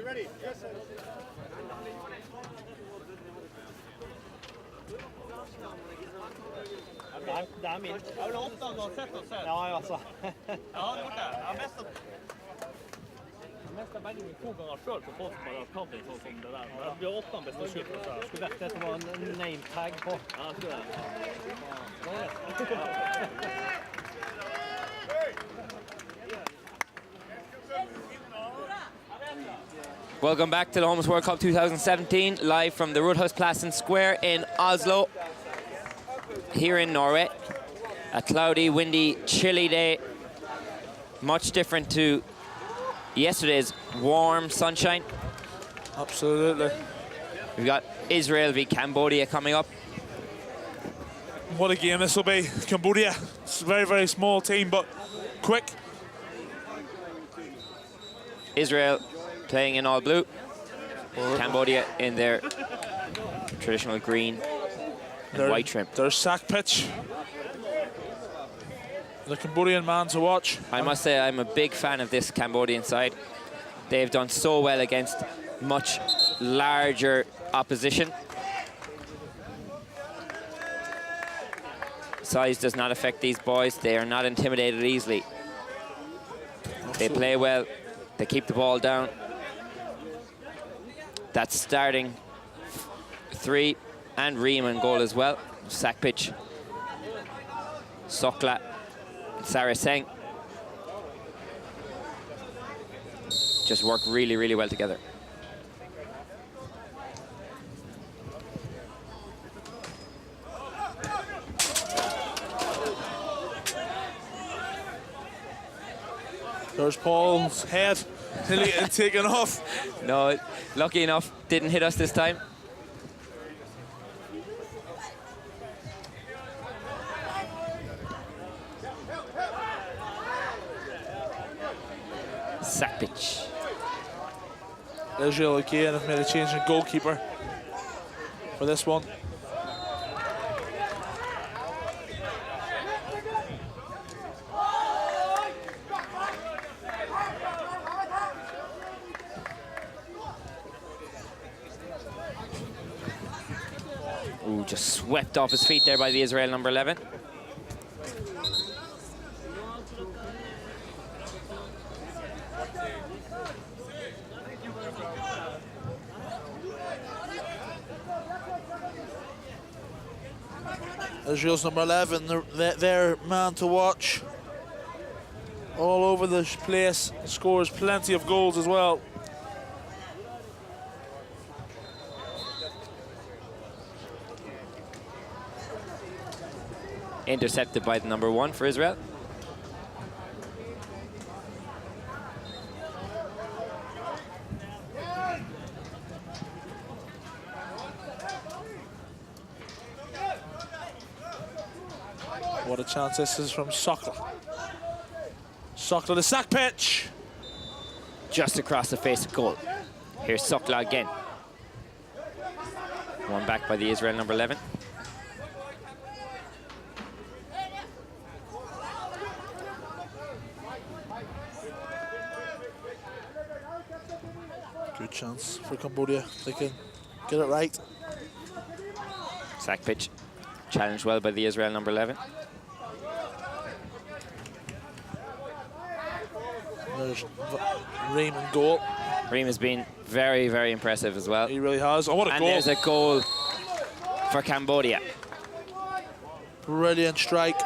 Det är min. Jag vill ofta ha sett och sett. Ja, alltså. Jag har gjort det. Jag mest begge med 2 ganger selv på fotball av kampen sånn som det der. Det blir 8 bestandig. Skulle vært det som var en name tag på. Ja, skulle det. Welcome back to the Homeless World Cup 2017, live from the Rudhuis Plassen Square in Oslo, here in Norway. A cloudy, windy, chilly day, much different to yesterday's warm sunshine. Absolutely. We've got Israel v Cambodia coming up. What a game this will be. Cambodia, it's a very, very small team, but quick. Israel playing in all blue. Cambodia in their traditional green and white trim. Their sack pitch. The Cambodian man to watch. I must say I'm a big fan of this Cambodian side. They've done so well against much larger opposition. Size does not affect these boys. They are not intimidated easily. They play well. They keep the ball down. That's starting 3 and Reem in goal as well. Sack pitch. Sokla, Sarah Seng. Just work really, really well together. There's Paul's head nearly taken off. No, lucky enough, didn't hit us this time. Sack pitch. Israel again have made a change in goalkeeper for this one. Ooh, just swept off his feet there by the Israel number 11. Israel's number 11, their man to watch. All over the place, scores plenty of goals as well. Intercepted by the number 1 for Israel. What a chance this is from Sokla. Sokla, the sack pitch. Just across the face of goal. Here's Sokla again. One back by the Israel number 11. Good chance for Cambodia. They can get it right. Sack pitch. Challenged well by the Israel number 11. There's Reem in goal. Reem has been very, very impressive as well. He really has. Oh, what a and goal. There's a goal for Cambodia. Brilliant strike.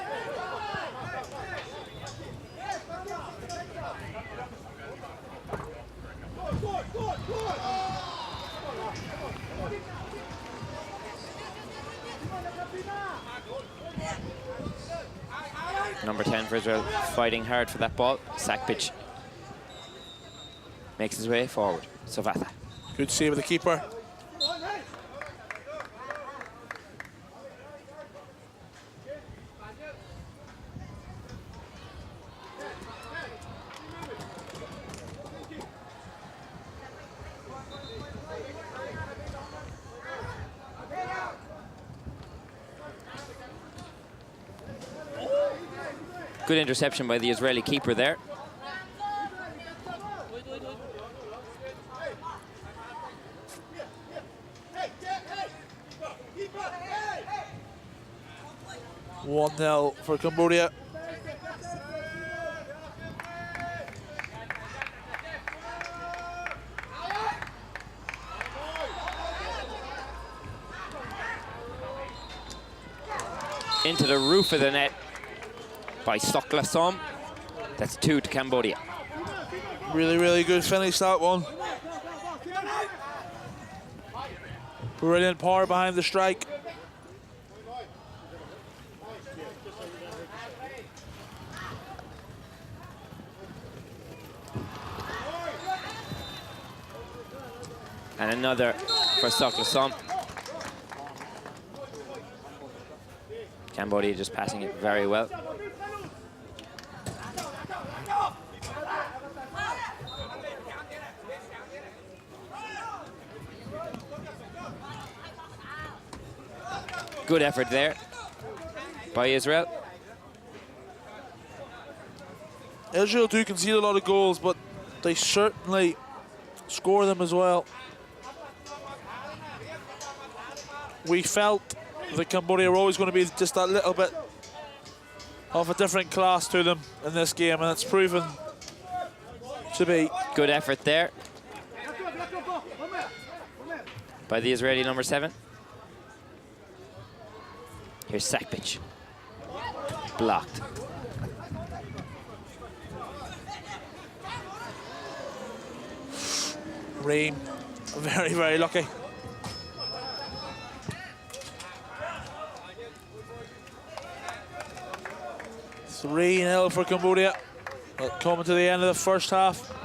Number 10 for Israel, fighting hard for that ball. Sack pitch. Makes his way forward. Savata. Good save of the keeper. Good interception by the Israeli keeper there. 1-0 for Cambodia. Into the roof of the net by Sokla Som. That's 2 to Cambodia. Really, really good finish, that one. Brilliant power behind the strike. And another for Sokla Som. Cambodia just passing it very well. Good effort there by Israel. Israel do concede a lot of goals, but they certainly score them as well. We felt that Cambodia were always going to be just that little bit of a different class to them in this game, and it's proven to be. Good effort there by the Israeli number 7. Here's Sakpic. Blocked. Reem, very, very lucky. Three 0 for Cambodia. Coming to the end of the first half.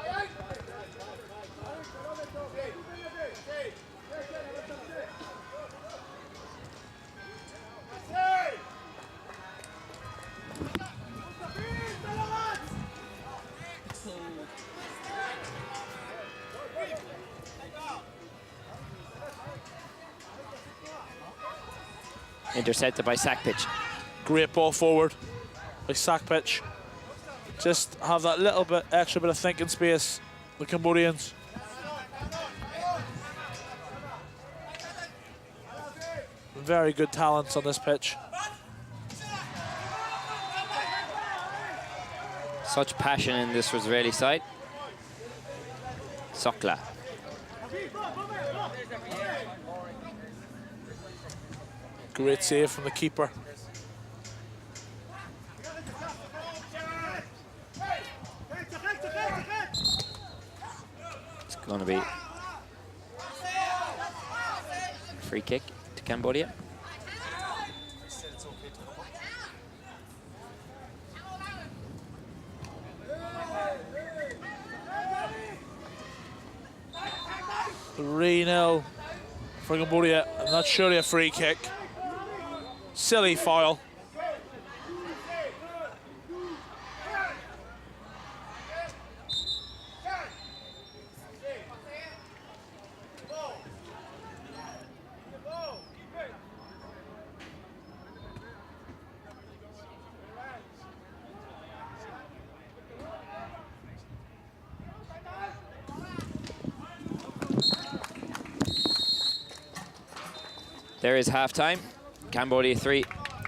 Intercepted by Sakpic. Great ball forward by Sakpic. Just have that little bit extra bit of thinking space, the Cambodians. Very good talents on this pitch. Such passion in this Israeli side. Sokla. Great save from the keeper. It's going to be a free kick to Cambodia. Three 0 for Cambodia. I'm not surely a free kick. Silly foul. There is half-time. Cambodia 3,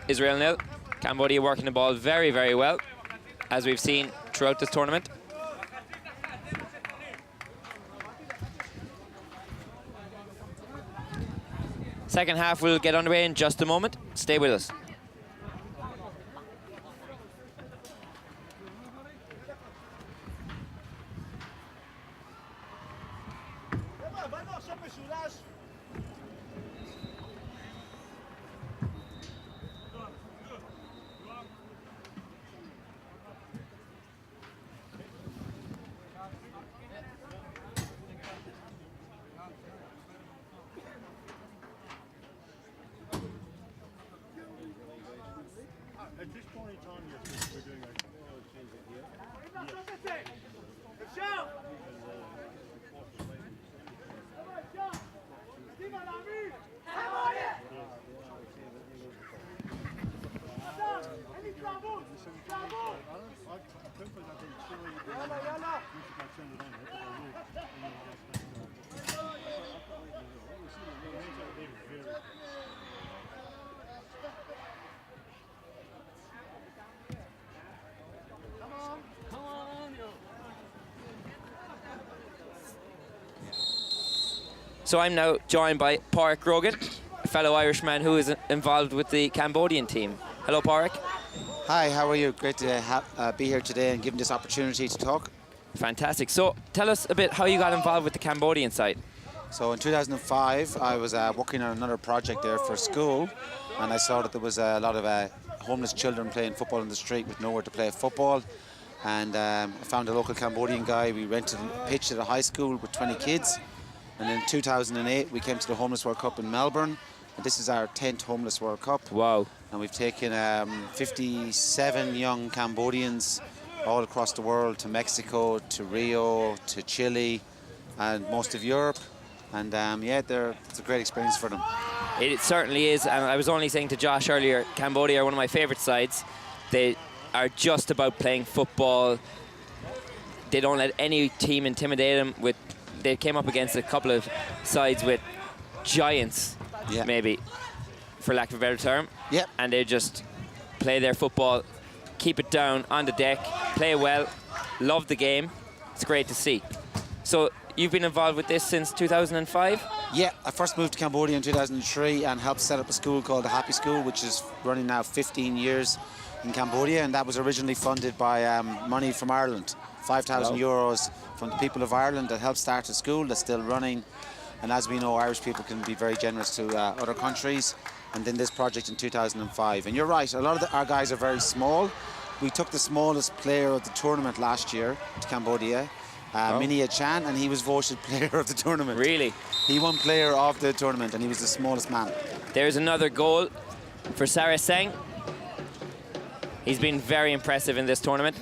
Israel 0. Cambodia working the ball very, very well, as we've seen throughout this tournament. Second half will get underway in just a moment. Stay with us. At this point in time, yes, we're doing okay. Change it here. So I'm now joined by Pádraig Grogan, a fellow Irishman who is involved with the Cambodian team. Hello, Pádraig. Hi, how are you? Great to be here today and given this opportunity to talk. Fantastic. So tell us a bit how you got involved with the Cambodian side. So in 2005, I was working on another project there for school, and I saw that there was a lot of homeless children playing football in the street with nowhere to play football. And I found a local Cambodian guy. We rented a pitch at a high school with 20 kids. And in 2008, we came to the Homeless World Cup in Melbourne. And this is our 10th Homeless World Cup. Wow. And we've taken 57 young Cambodians all across the world, to Mexico, to Rio, to Chile, and most of Europe. And yeah, it's a great experience for them. It certainly is. And I was only saying to Josh earlier, Cambodia are one of my favourite sides. They are just about playing football. They don't let any team intimidate them. They came up against a couple of sides with giants, maybe, for lack of a better term. Yep. And they just play their football, keep it down on the deck, play well, love the game. It's great to see. So you've been involved with this since 2005? Yeah, I first moved to Cambodia in 2003 and helped set up a school called the Happy School, which is running now 15 years in Cambodia, and that was originally funded by money from Ireland. 5,000 euros from the people of Ireland that helped start the school. That's still running, and as we know, Irish people can be very generous to other countries. And then this project in 2005. And you're right, a lot of our guys are very small. We took the smallest player of the tournament last year to Cambodia, Minia Chan, and he was voted player of the tournament. Really? He won player of the tournament, and he was the smallest man. There's another goal for Sarah Seng. He's been very impressive in this tournament.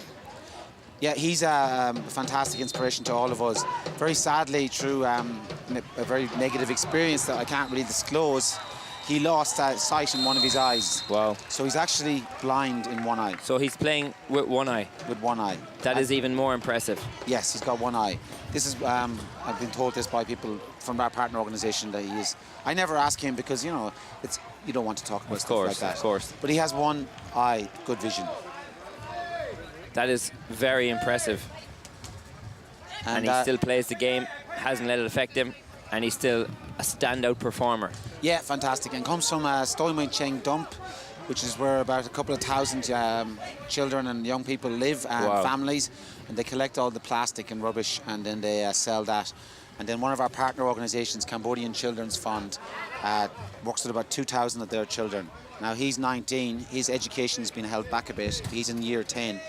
Yeah, he's a fantastic inspiration to all of us. Very sadly, through a very negative experience that I can't really disclose, he lost sight in one of his eyes. Wow. So he's actually blind in one eye. So he's playing with one eye. With one eye. That is even more impressive. Yes, he's got one eye. This is, I've been told this by people from our partner organisation that he is. I never ask him because, you know, you don't want to talk about stuff like that. Of course. But he has one eye, good vision. That is very impressive. And he still plays the game, hasn't let it affect him, and he's still a standout performer. Yeah, fantastic. And comes from Stoimain Cheng Dump, which is where about a couple of thousand children and young people live, and families, and they collect all the plastic and rubbish, and then they sell that. And then one of our partner organisations, Cambodian Children's Fund, works with about 2,000 of their children. Now he's 19, his education's been held back a bit, he's in year 10.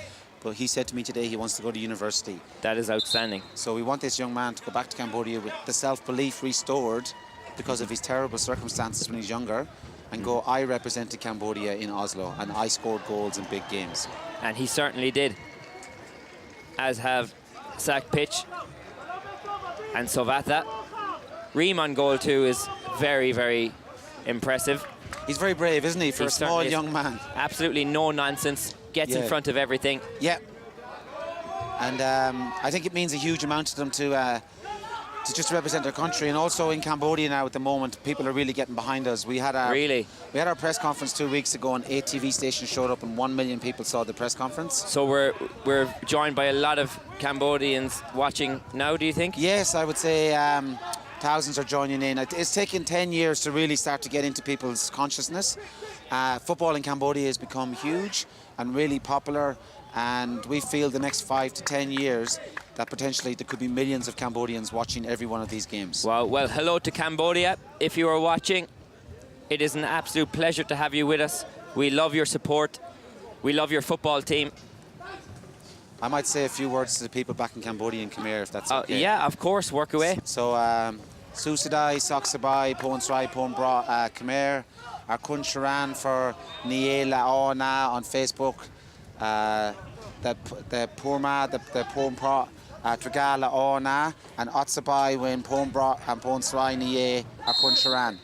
But he said to me today he wants to go to university. That is outstanding. So we want this young man to go back to Cambodia with the self-belief restored because of his terrible circumstances when he's younger, and go, I represented Cambodia in Oslo and I scored goals in big games. And he certainly did. As have Sak Pitch and Sovata. Reem on goal too is very, very impressive. He's very brave, isn't he, for a small young man? Absolutely no nonsense. Gets in front of everything. Yeah. And I think it means a huge amount to them to just represent their country. And also in Cambodia now at the moment, people are really getting behind us. We had our press conference 2 weeks ago, and 8 TV stations showed up, and 1 million people saw the press conference. So we're joined by a lot of Cambodians watching now, do you think? Yes, I would say thousands are joining in. It's taken 10 years to really start to get into people's consciousness. Football in Cambodia has become huge and really popular, and we feel the next 5 to 10 years that potentially there could be millions of Cambodians watching every one of these games. Well, hello to Cambodia. If you are watching, it is an absolute pleasure to have you with us. We love your support. We love your football team. I might say a few words to the people back in Cambodia and Khmer, if that's okay. Yeah, of course, work away. So, Susadai, Soksabai, Pon Srai, Pon Bra, Khmer, our Kun Sharan for Nie La Na on Facebook, the Purma, the Pon Pra, Traga La Na, and Otsabai when Pon Bra and Pon Srai Nie, our Kun Sharan.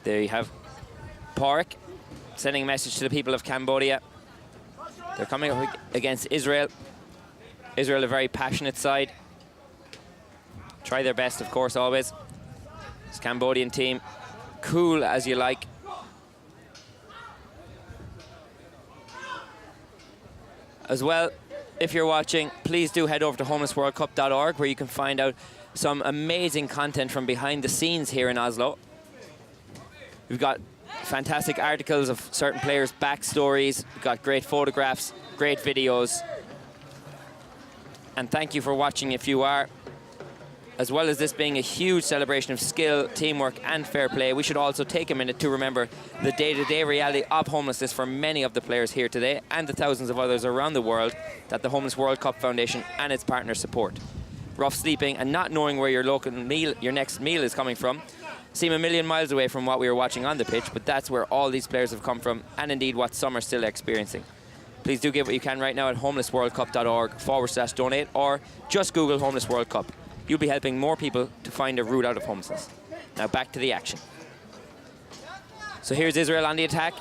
There you have Pádraig sending a message to the people of Cambodia. They're coming up against Israel. Israel, a very passionate side. Try their best, of course, always. This Cambodian team, cool as you like. As well, if you're watching, please do head over to homelessworldcup.org where you can find out some amazing content from behind the scenes here in Oslo. We've got fantastic articles of certain players' backstories. We've got great photographs, great videos. And thank you for watching if you are. As well as this being a huge celebration of skill, teamwork and fair play, we should also take a minute to remember the day-to-day reality of homelessness for many of the players here today and the thousands of others around the world that the Homeless World Cup Foundation and its partners support. Rough sleeping and not knowing where your next meal is coming from seem a million miles away from what we were watching on the pitch, but that's where all these players have come from and indeed what some are still experiencing. Please do give what you can right now at homelessworldcup.org/donate or just Google Homeless World Cup. You'll be helping more people to find a route out of homelessness. Now back to the action. So here's Israel on the attack.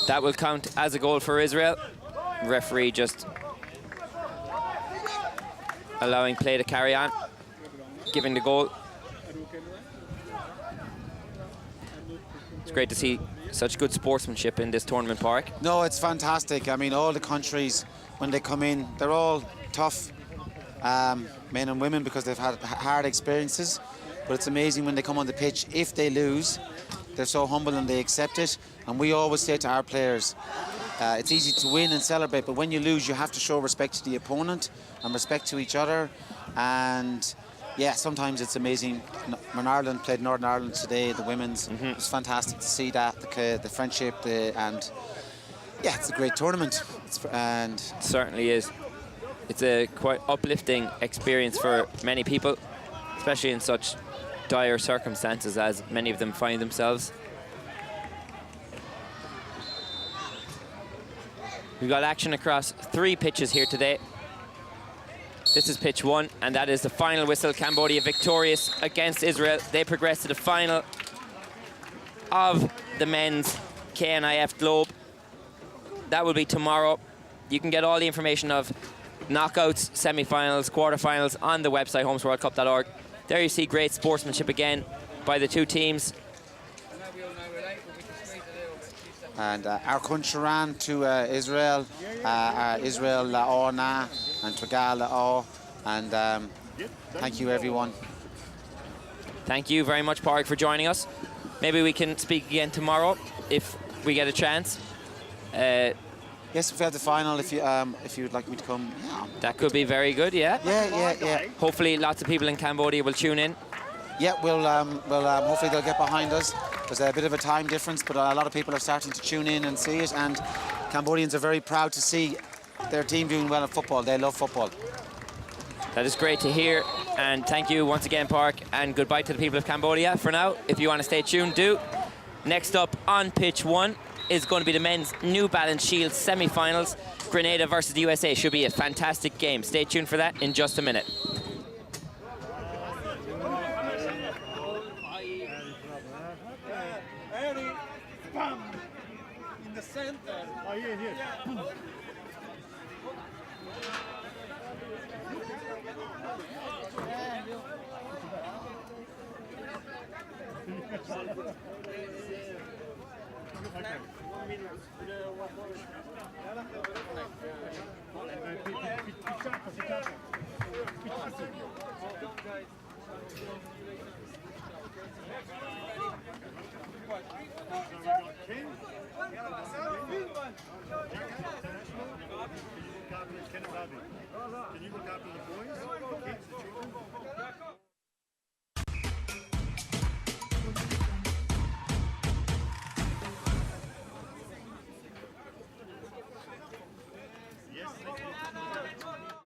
That will count as a goal for Israel. Referee just allowing play to carry on, giving the goal. It's great to see such good sportsmanship in this tournament, Park. No, it's fantastic. I mean, all the countries, when they come in, they're all tough men and women because they've had hard experiences. But it's amazing when they come on the pitch, if they lose, they're so humble and they accept it. And we always say to our players, it's easy to win and celebrate, but when you lose, you have to show respect to the opponent and respect to each other. And yeah, sometimes it's amazing. When Ireland played Northern Ireland today, the women's, it was fantastic to see that, the friendship, and yeah, it's a great tournament. And it certainly is. It's a quite uplifting experience for many people, especially in such dire circumstances as many of them find themselves. We've got action across 3 pitches here today. This is pitch 1, and that is the final whistle. Cambodia victorious against Israel. They progress to the final of the men's KNIF Globe. That will be tomorrow. You can get all the information of knockouts, semi-finals, quarter-finals on the website, homelessworldcup.org. There you see great sportsmanship again by the 2 teams. And our country ran to Israel, Israel La'ona and Tragal La'o. And thank you, everyone. Thank you very much, Park, for joining us. Maybe we can speak again tomorrow if we get a chance. Yes, if we have the final, if you'd like me to come. Yeah. That could be very good, yeah? Yeah. Hopefully lots of people in Cambodia will tune in. Yeah, hopefully they'll get behind us. There's a bit of a time difference, but a lot of people are starting to tune in and see it, and Cambodians are very proud to see their team doing well at football. They love football. That is great to hear, and thank you once again, Park, and goodbye to the people of Cambodia for now. If you want to stay tuned, do. Next up on pitch 1 is going to be the men's New Balance Shield semi-finals. Grenada versus the USA should be a fantastic game. Stay tuned for that in just a minute. In the center. Oh, yeah. Can you look after the boys, the kids, the children?